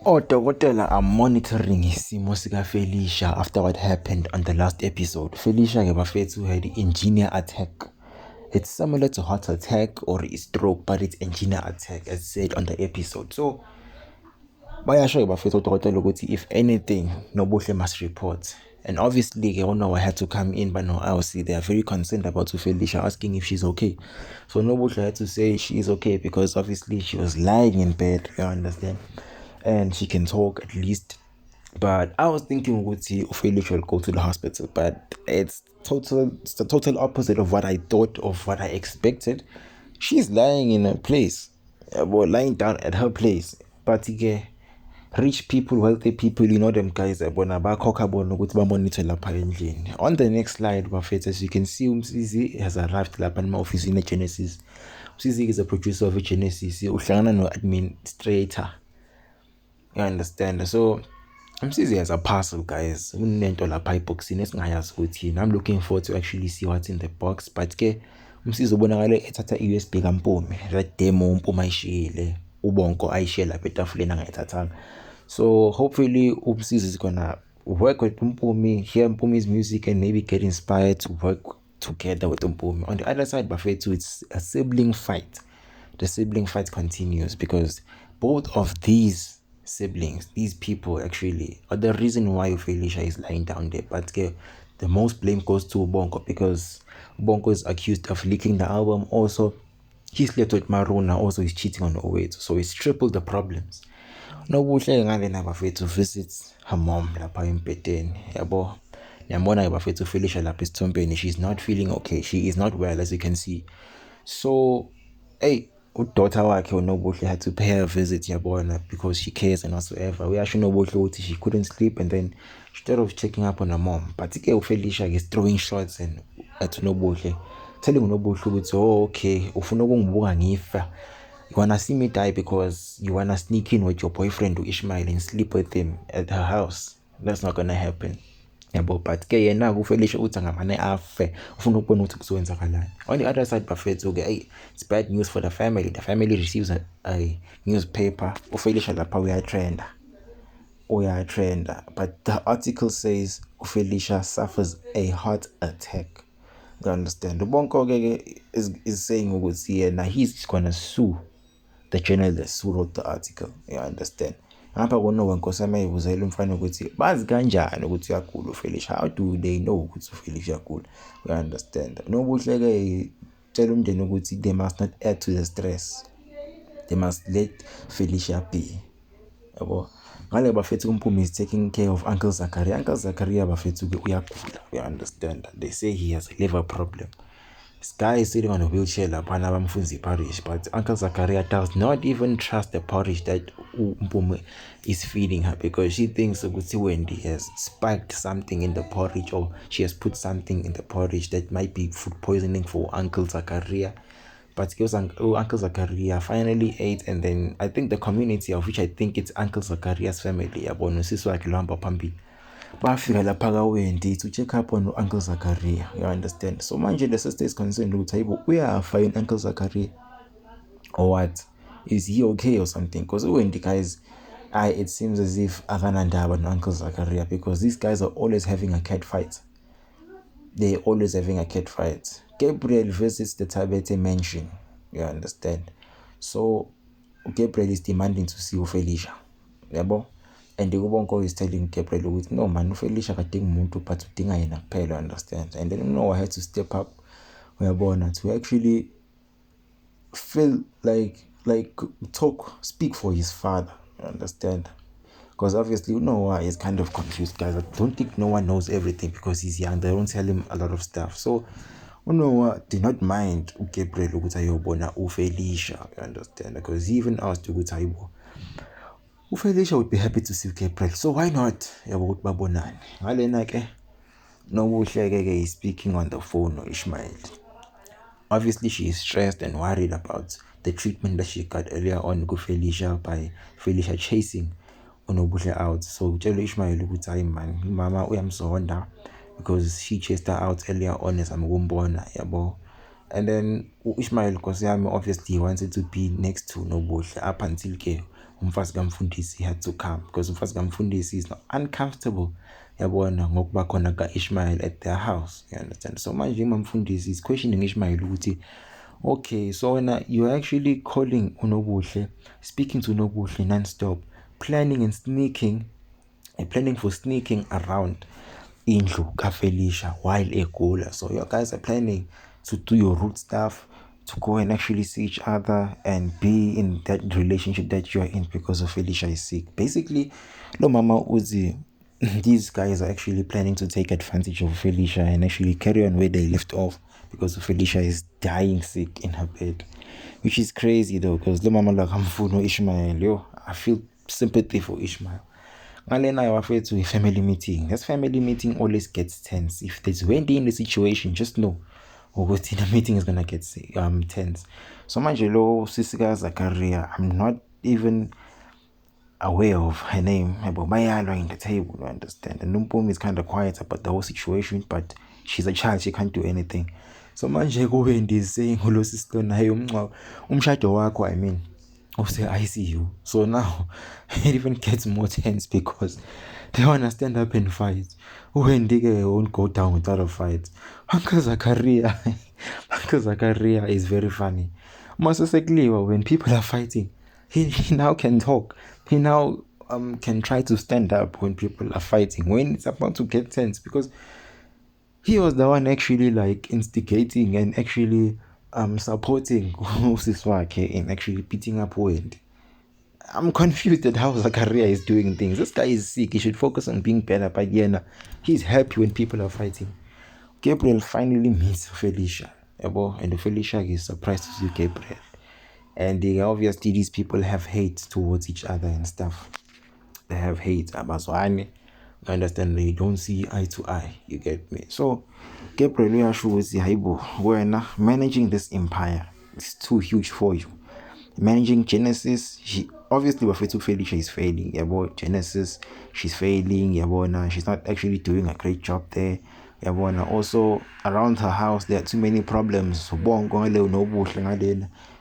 Odokotela are monitoring isimo sika Felicia after what happened on the last episode. Felicia ke bafethu had angina attack. It's similar to heart attack or a stroke, but it's angina attack as said on the episode. So bayasho ke bafethu odokotela ukuthi if anything Nobuhle must report. And obviously Onowa had to come in, but no, I see they are very concerned about Felicia, asking if she's okay. So Nobuhle had to say she is okay because obviously she was lying in bed, you understand, and she can talk at least. But I was thinking Felicia will go to the hospital, but it's the total opposite of what I thought, of what I expected. She's lying in a place, lying down at her place, but again, rich people, wealthy people, you know them guys bona bakhokha bona ukuthi bamonitor lapha endlini. On the next slide bafethu, as you can see, Umsizi has arrived lapha ema-office in Genesis. Umsizi is a producer of Genesis, uhlangana no-administrator, you understand. So Umsizi has a parcel, guys, unento lapha eboxini esingayazi ukuthi. I'm looking forward to actually see what's in the box, but ke Umsizi ubonakale ethatha i-USB kaMpumi, that demo uMpumi ayishiyile, uBonko ayishiye lapha etafuleni angayithathanga. So hopefully Umsizi is gonna work with Mpumi, hear Mpumi's music, and maybe get inspired to work together with Mpumi. On the other side, Bafethu, it's a sibling fight. The sibling fight continues because both of these siblings, these people actually, are the reason why Felicia is lying down there. But the most blame goes to Bonko because Bonko is accused of leaking the album. Also, he slept with Maruna. Also, he's cheating on Owethu. So it's tripled the problems. Nobuhle ngale nabafethu visit her mom lapha embedeni, yabo. Niyambona bafethu Felicia lapha esithombeni. She's not feeling okay. She is not well, as you can see. So udaughter wakhe uNobuhle had to pay her a visit, yabona, because she cares and whatsoever. We actually Nobuhle ukuthi she couldn't sleep, and then instead of checking up on her mom, but Felicia is throwing shots and at Nobuhle, telling Nobuhle ukuthi, oh okay, ufuna ukungibuka ngifa. You wanna see me die because you wanna sneak in with your boyfriend Ishmael and sleep with him at her house. That's not gonna happen. Yabo, but ke yena kuFelicia uthi ngamane afe, ufuna ukubona ukuthi kuzowenzakalani. On the other side bafethu it's bad news for the family. The family receives a newspaper. uFelicia lapha uyatrenda, but the article says uFelicia suffers a heart attack. You understand? Bonko is saying ukuthi yena he's gonna sue the journalist who wrote the article, you understand. Ngapha kono Nkosazana ayibuzela umfana ukuthi bazi kanjani ukuthi uyagula uFelicia. How do they know ukuthi uFelicia uyagula? You understand. Nobuhle ke tell umndeni ukuthi they must not add to the stress. They must let Felicia be. Yabo. Ngale bafethu uMpumi is taking care of Uncle Zakaria. Uncle Zakaria bafethu ke uyagula. You understand. They say he has a liver problem. This guy is sitting on a wheelchair lapana bamfunzi parish, but Uncle Zakaria does not even trust the parish that Mpumi is feeding her, because she thinks Wendy has spiked something in the porridge, or she has put something in the porridge that might be food poisoning for Uncle Zakaria. But Uncle Zakaria finally ate, and then I think the community, of which I think it's Uncle Zakaria's family, yabona usisi wakhe lohamba phambili, bafika lapha kaWendy to check up on Uncle Zakaria, you understand. So manje the sister is concerned ukuthi hayibo uyafa yini Uncle Zakaria, or what, is he okay or something? Because uWendy, guys, it seems as if akanandaba no Uncle Zakaria, because these guys are always having a cat fight. They're always having a cat fight. Gabriel visits the Tabete mansion, you understand. So Gabriel is demanding to see Felicia, yabo. And the Ubonko is telling Gabriel with no man, Felicia kadinga umuntu but udinga yena kuphela, understand. And then I had to step up to actually feel like speak for his father, understand. Because obviously Noah is kind of confused, guys. I don't think Noah knows everything because he's young. They don't tell him a lot of stuff. So Noah did not mind Gabriel ukuthi ayobona uFelicia, you understand, because he even asked ukuthi uFelicia would be happy to see Gabriel, so why not yabo ukuthi babonane. Ngalena ke Nobuhle ke is speaking on the phone no Ishmael. Obviously she is stressed and worried about the treatment that she got earlier on kuFelicia, by Felicia chasing uNobuhle out. So utshela Ishmael ukuthi hayi man, mama uyamzonda because she chased her out earlier on as ukumbona, yabo. And then Ishmael Nkosazana obviously wanted to be next to Nobuhle up until umfazi kaMfundisi had to come because umfazi kaMfundisi is not uncomfortable yabona ngokuba khona ka-Ishmael at their house, you understand. So manje uMfundisi is questioning Ishmael ukuthi okay, so wena you're actually calling uNobuhle, speaking to Nobuhle non-stop, planning for sneaking around indlu kaFelicia while egula. So you guys are planning to do your root stuff, to go and actually see each other and be in that relationship that you are in because of Felicia is sick. Basically, lo mama Uzi, these guys are actually planning to take advantage of Felicia and actually carry on where they left off because Felicia is dying sick in her bed, which is crazy though, because lo mama like Hamfuno Ishmael, yo, I feel sympathy for Ishmael. Ngalena wafethu to a family meeting. This family meeting always gets tense. If there's Wendy in the situation, just know ukuthi the meeting is gonna get tense. So manje lo sisika Zakaria, I'm not even aware of her name. Bayalwa in the table, you understand. And Numpum is kind of quiet about the whole situation, but she's a child, she can't do anything. So manje kuWendy is saying lo sister naye umshado wakho, I mean, say ICU. So now it even gets more tense because they want to stand up and fight. Wendy won't go down without a fight. Uncle Zakaria is very funny. When people are fighting, he now can talk. He now can try to stand up when people are fighting, when it's about to get tense, because he was the one actually like instigating and actually supporting Usiswake in actually beating up Wendy. I'm confused at how Zakaria is doing things. This guy is sick. He should focus on being better. But yeah, he's happy when people are fighting. Gabriel finally meets Felicia. And Felicia is surprised to see Gabriel. And obviously these people have hate towards each other and stuff. They have hate. I understand they don't see eye to eye. You get me? So Gabriel when managing this empire is too huge for you. Managing Genesis, she obviously Wafetu Felicia is failing. Genesis, she's failing. She's not actually doing a great job there. Also around her house there are too many problems.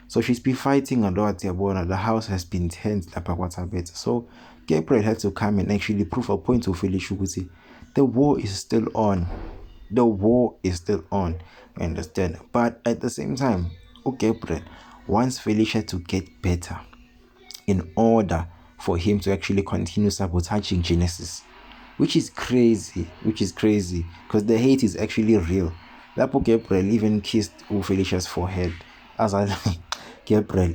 So she's been fighting a lot. The house has been tense. So Gabriel had to come and actually prove a point to Felicia. The war is still on. You understand? But at the same time, Gabriel wants Felicia to get better in order for him to actually continue sabotaging Genesis, which is crazy because the hate is actually real. Lapo Gabriel even kissed Felicia's forehead as I Gabriel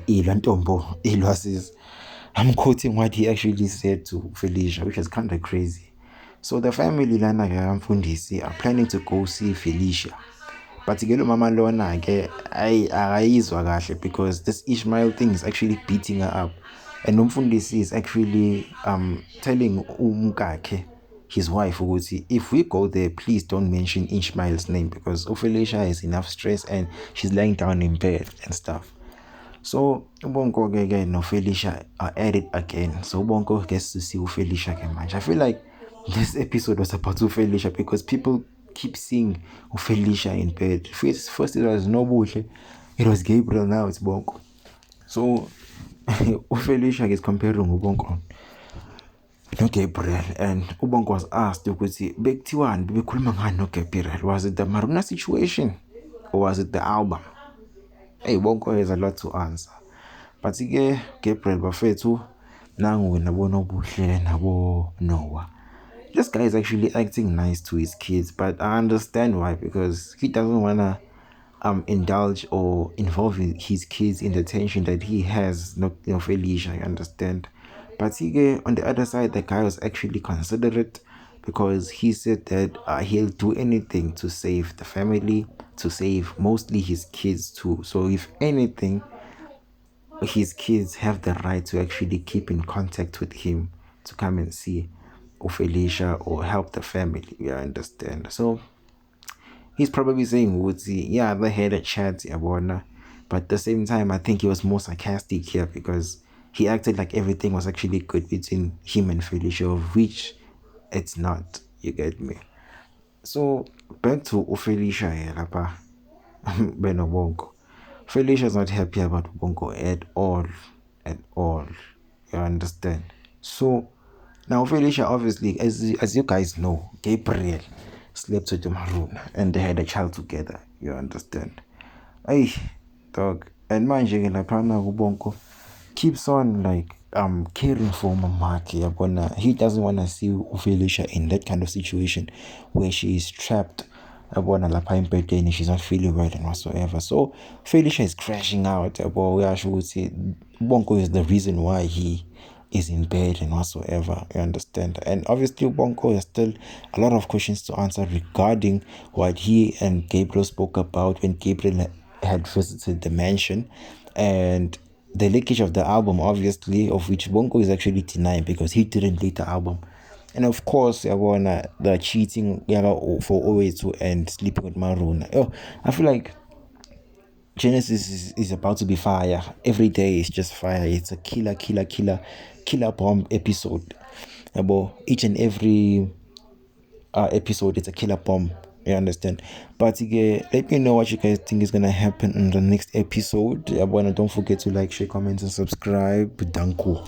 I'm quoting what he actually said to Felicia, which is kind of crazy. So the family lana Mfundisi are planning to go see Felicia. But mama lona ayizwa kahle because this Ishmael thing is actually beating her up. And Umfundisi is actually telling umkakhe, his wife, if we go there, please don't mention Ishmael's name because Felicia has enough stress and she's lying down in bed and stuff. So Ubongo again, no Felicia are at it again. So Ubongo gets to see Felicia again. I feel like this episode was about Felicia because people keep seeing Felicia in bed. First it was Nobuhle, it was Gabriel, now it's Bongo. So Felicia is comparing Ubongo no Gabriel, and Ubongo was asked ukuthi bekuthiwani bebekhuluma ngani no Gabriel. Was it the Maruna situation or was it the album? Hey, Bongo has a lot to answer. But Gabriel bafethu nangu nabo Nobuhle nabo Noah. This guy is actually acting nice to his kids, but I understand why, because he doesn't wanna indulge or involve his kids in the tension that he has not Felicia, you understand. But on the other side, the guy was actually considerate because he said that he'll do anything to save the family, to save mostly his kids too. So if anything, his kids have the right to actually keep in contact with him, to come and see Felicia or help the family, you understand. So he's probably saying, yeah, they had a chat, but at the same time, I think he was more sarcastic here because he acted like everything was actually good between him and Felicia, of which it's not, you get me. So back to Felicia here, Beno Bongo. Felicia is not happy about Bongo at all. You understand? So now Felicia, obviously, as you guys know, Gabriel slept with Maruna and they had a child together. You understand? Hey, dog. And manje ke laphana kubonko keeps on like caring for Mamaki. Yabona, he doesn't want to see Felicia in that kind of situation where she is trapped. Yabona lapha empedeni, she's not feeling well and whatsoever. So Felicia is crashing out. Yabo, uyasho ukuthi Bonko is the reason why he is in bed and whatsoever. You understand? And obviously Bonko has still a lot of questions to answer regarding what he and Gabriel spoke about when Gabriel had visited the mansion, and the leakage of the album, obviously, of which Bongo is actually denying because he didn't leak the album. And of course, the cheating for Owetu and sleeping with Maruna. Oh, I feel like Genesis is about to be fire. Every day is just fire. It's a killer bomb episode. About each and every episode, it's a killer bomb. You understand? But let me know what you guys think is gonna happen in the next episode. Don't forget to like, share, comment, and subscribe. Danko.